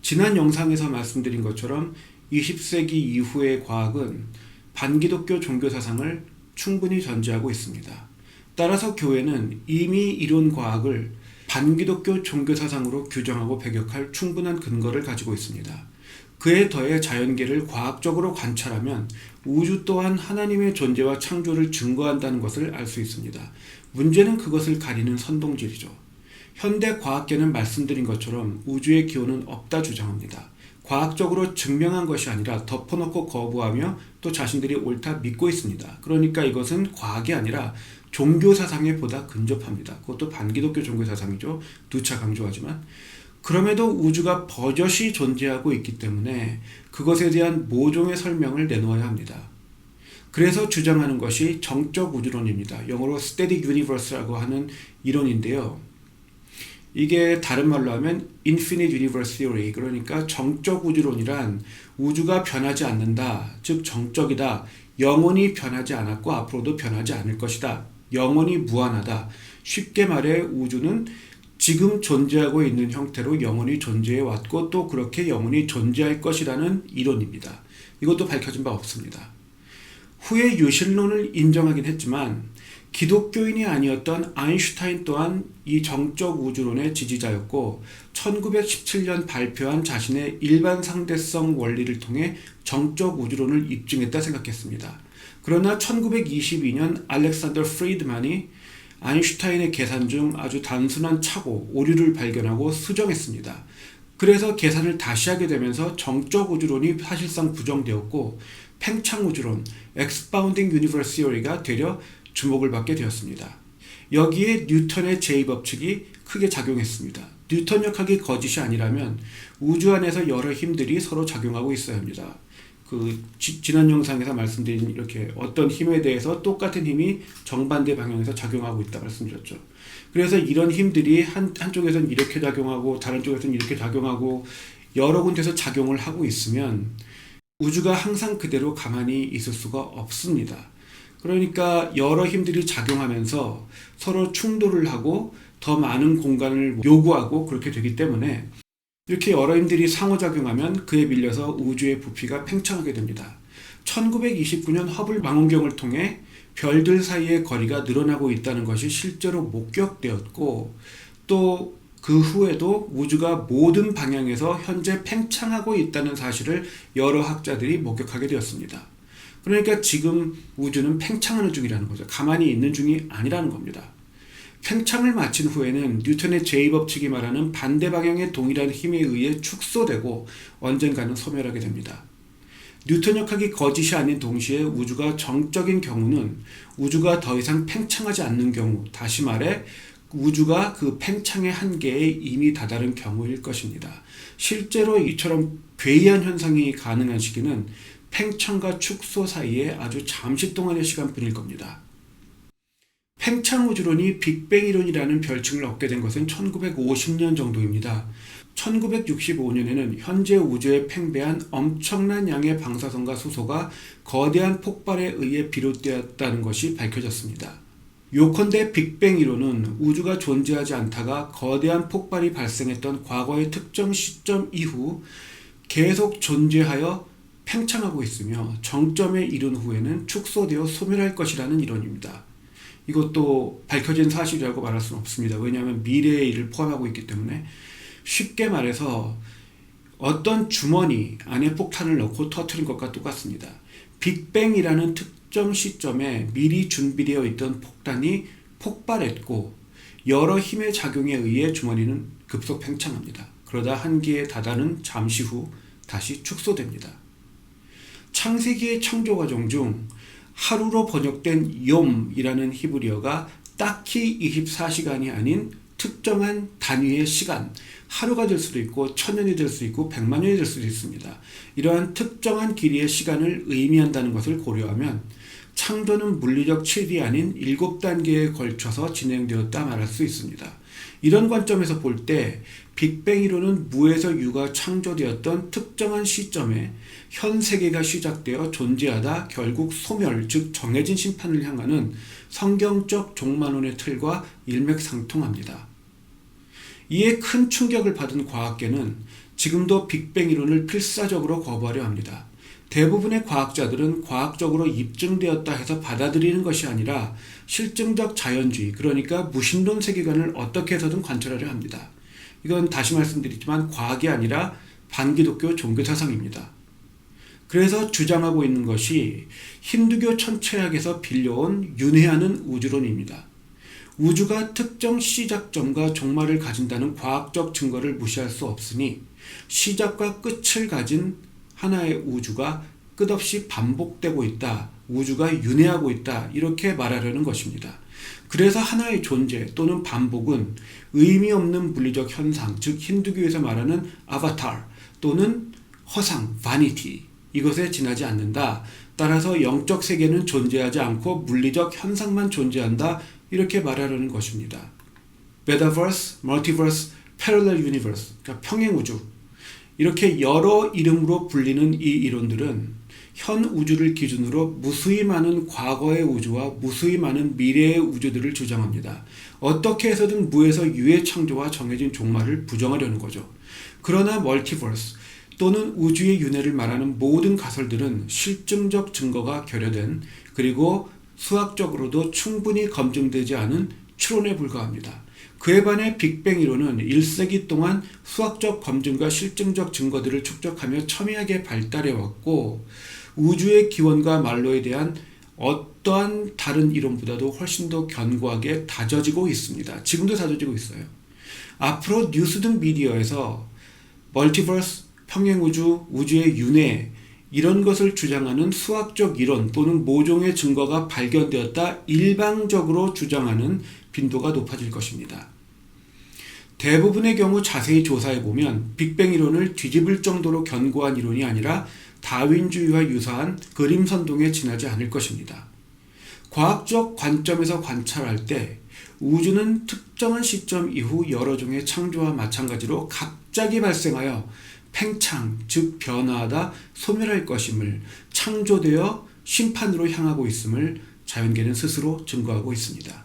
지난 영상에서 말씀드린 것처럼 20세기 이후의 과학은 반기독교 종교 사상을 충분히 전제하고 있습니다. 따라서 교회는 이미 이론 과학을 반기독교 종교 사상으로 규정하고 배격할 충분한 근거를 가지고 있습니다. 그에 더해 자연계를 과학적으로 관찰하면 우주 또한 하나님의 존재와 창조를 증거한다는 것을 알 수 있습니다. 문제는 그것을 가리는 선동질이죠. 현대 과학계는 말씀드린 것처럼 우주의 기원은 없다 주장합니다. 과학적으로 증명한 것이 아니라 덮어놓고 거부하며 또 자신들이 옳다 믿고 있습니다. 그러니까 이것은 과학이 아니라 종교 사상에 보다 근접합니다. 그것도 반기독교 종교 사상이죠. 누차 강조하지만. 그럼에도 우주가 버젓이 존재하고 있기 때문에 그것에 대한 모종의 설명을 내놓아야 합니다. 그래서 주장하는 것이 정적 우주론입니다. 영어로 static universe라고 하는 이론인데요. 이게 다른 말로 하면 infinite universe theory, 그러니까 정적 우주론이란 우주가 변하지 않는다, 즉 정적이다, 영원히 변하지 않았고 앞으로도 변하지 않을 것이다, 영원히 무한하다. 쉽게 말해 우주는 지금 존재하고 있는 형태로 영원히 존재해 왔고 또 그렇게 영원히 존재할 것이라는 이론입니다. 이것도 밝혀진 바 없습니다. 후에 유실론을 인정하긴 했지만 기독교인이 아니었던 아인슈타인 또한 이 정적 우주론의 지지자였고 1917년 발표한 자신의 일반 상대성 원리를 통해 정적 우주론을 입증했다 생각했습니다. 그러나 1922년 알렉산더 프리드만이 아인슈타인의 계산 중 아주 단순한 착오, 오류를 발견하고 수정했습니다. 그래서 계산을 다시 하게 되면서 정적 우주론이 사실상 부정되었고 팽창 우주론, Expounding Universe Theory가 되려 주목을 받게 되었습니다. 여기에 뉴턴의 제2법칙이 크게 작용했습니다. 뉴턴 역학이 거짓이 아니라면 우주 안에서 여러 힘들이 서로 작용하고 있어야 합니다. 지난 영상에서 말씀드린 이렇게 어떤 힘에 대해서 똑같은 힘이 정반대 방향에서 작용하고 있다 말씀드렸죠. 그래서 이런 힘들이 한쪽에서는 이렇게 작용하고 다른 쪽에서는 이렇게 작용하고 여러 군데서 작용을 하고 있으면 우주가 항상 그대로 가만히 있을 수가 없습니다. 그러니까 여러 힘들이 작용하면서 서로 충돌을 하고 더 많은 공간을 요구하고 그렇게 되기 때문에 이렇게 여러 힘들이 상호작용하면 그에 밀려서 우주의 부피가 팽창하게 됩니다. 1929년 허블 망원경을 통해 별들 사이의 거리가 늘어나고 있다는 것이 실제로 목격되었고 또 그 후에도 우주가 모든 방향에서 현재 팽창하고 있다는 사실을 여러 학자들이 목격하게 되었습니다. 그러니까 지금 우주는 팽창하는 중이라는 거죠. 가만히 있는 중이 아니라는 겁니다. 팽창을 마친 후에는 뉴턴의 제2법칙이 말하는 반대 방향의 동일한 힘에 의해 축소되고 언젠가는 소멸하게 됩니다. 뉴턴 역학이 거짓이 아닌 동시에 우주가 정적인 경우는 우주가 더 이상 팽창하지 않는 경우, 다시 말해 우주가 그 팽창의 한계에 이미 다다른 경우일 것입니다. 실제로 이처럼 괴이한 현상이 가능한 시기는 팽창과 축소 사이에 아주 잠시 동안의 시간뿐일 겁니다. 팽창 우주론이 빅뱅 이론이라는 별칭을 얻게 된 것은 1950년 정도입니다. 1965년에는 현재 우주에 팽배한 엄청난 양의 방사선과 수소가 거대한 폭발에 의해 비롯되었다는 것이 밝혀졌습니다. 요컨대 빅뱅 이론은 우주가 존재하지 않다가 거대한 폭발이 발생했던 과거의 특정 시점 이후 계속 존재하여 팽창하고 있으며 정점에 이른 후에는 축소되어 소멸할 것이라는 이론입니다. 이것도 밝혀진 사실이라고 말할 수는 없습니다. 왜냐하면 미래의 일을 포함하고 있기 때문에 쉽게 말해서 어떤 주머니 안에 폭탄을 넣고 터뜨린 것과 똑같습니다. 빅뱅이라는 특정 시점에 미리 준비되어 있던 폭탄이 폭발했고 여러 힘의 작용에 의해 주머니는 급속 팽창합니다. 그러다 한계에 다다른 잠시 후 다시 축소됩니다. 창세기의 창조 과정 중 하루로 번역된 욤이라는 히브리어가 딱히 24시간이 아닌 특정한 단위의 시간, 하루가 될 수도 있고 1000년이 될 수 있고 100만 년이 될 수도 있습니다. 이러한 특정한 길이의 시간을 의미한다는 것을 고려하면 창조는 물리적 7이 아닌 7단계에 걸쳐서 진행되었다 말할 수 있습니다. 이런 관점에서 볼 때 빅뱅 이론은 무에서 유가 창조되었던 특정한 시점에 현 세계가 시작되어 존재하다 결국 소멸, 즉 정해진 심판을 향하는 성경적 종말론의 틀과 일맥상통합니다. 이에 큰 충격을 받은 과학계는 지금도 빅뱅 이론을 필사적으로 거부하려 합니다. 대부분의 과학자들은 과학적으로 입증되었다 해서 받아들이는 것이 아니라 실증적 자연주의, 그러니까 무신론 세계관을 어떻게 해서든 관철하려 합니다. 이건 다시 말씀드리지만 과학이 아니라 반기독교 종교사상입니다. 그래서 주장하고 있는 것이 힌두교 천체학에서 빌려온 윤회하는 우주론입니다. 우주가 특정 시작점과 종말을 가진다는 과학적 증거를 무시할 수 없으니 시작과 끝을 가진 하나의 우주가 끝없이 반복되고 있다, 우주가 윤회하고 있다, 이렇게 말하려는 것입니다. 그래서 하나의 존재 또는 반복은 의미 없는 물리적 현상, 즉 힌두교에서 말하는 아바타 또는 허상, 바니티, 이것에 지나지 않는다. 따라서 영적 세계는 존재하지 않고 물리적 현상만 존재한다, 이렇게 말하려는 것입니다. 메타버스, 멀티버스, 패러렐 유니버스, 그러니까 평행우주, 이렇게 여러 이름으로 불리는 이 이론들은 현 우주를 기준으로 무수히 많은 과거의 우주와 무수히 많은 미래의 우주들을 주장합니다. 어떻게 해서든 무에서 유의 창조와 정해진 종말을 부정하려는 거죠. 그러나 멀티버스 또는 우주의 윤회를 말하는 모든 가설들은 실증적 증거가 결여된, 그리고 수학적으로도 충분히 검증되지 않은 추론에 불과합니다. 그에 반해 빅뱅 이론은 1세기 동안 수학적 검증과 실증적 증거들을 축적하며 첨예하게 발달해왔고, 우주의 기원과 말로에 대한 어떠한 다른 이론보다도 훨씬 더 견고하게 다져지고 있습니다. 지금도 다져지고 있어요. 앞으로 뉴스 등 미디어에서 멀티버스, 평행우주, 우주의 윤회, 이런 것을 주장하는 수학적 이론 또는 모종의 증거가 발견되었다 일방적으로 주장하는 빈도가 높아질 것입니다. 대부분의 경우 자세히 조사해보면 빅뱅 이론을 뒤집을 정도로 견고한 이론이 아니라 다윈주의와 유사한 그림 선동에 지나지 않을 것입니다. 과학적 관점에서 관찰할 때 우주는 특정한 시점 이후 여러 종의 창조와 마찬가지로 갑자기 발생하여 팽창, 즉 변화하다 소멸할 것임을, 창조되어 심판으로 향하고 있음을 자연계는 스스로 증거하고 있습니다.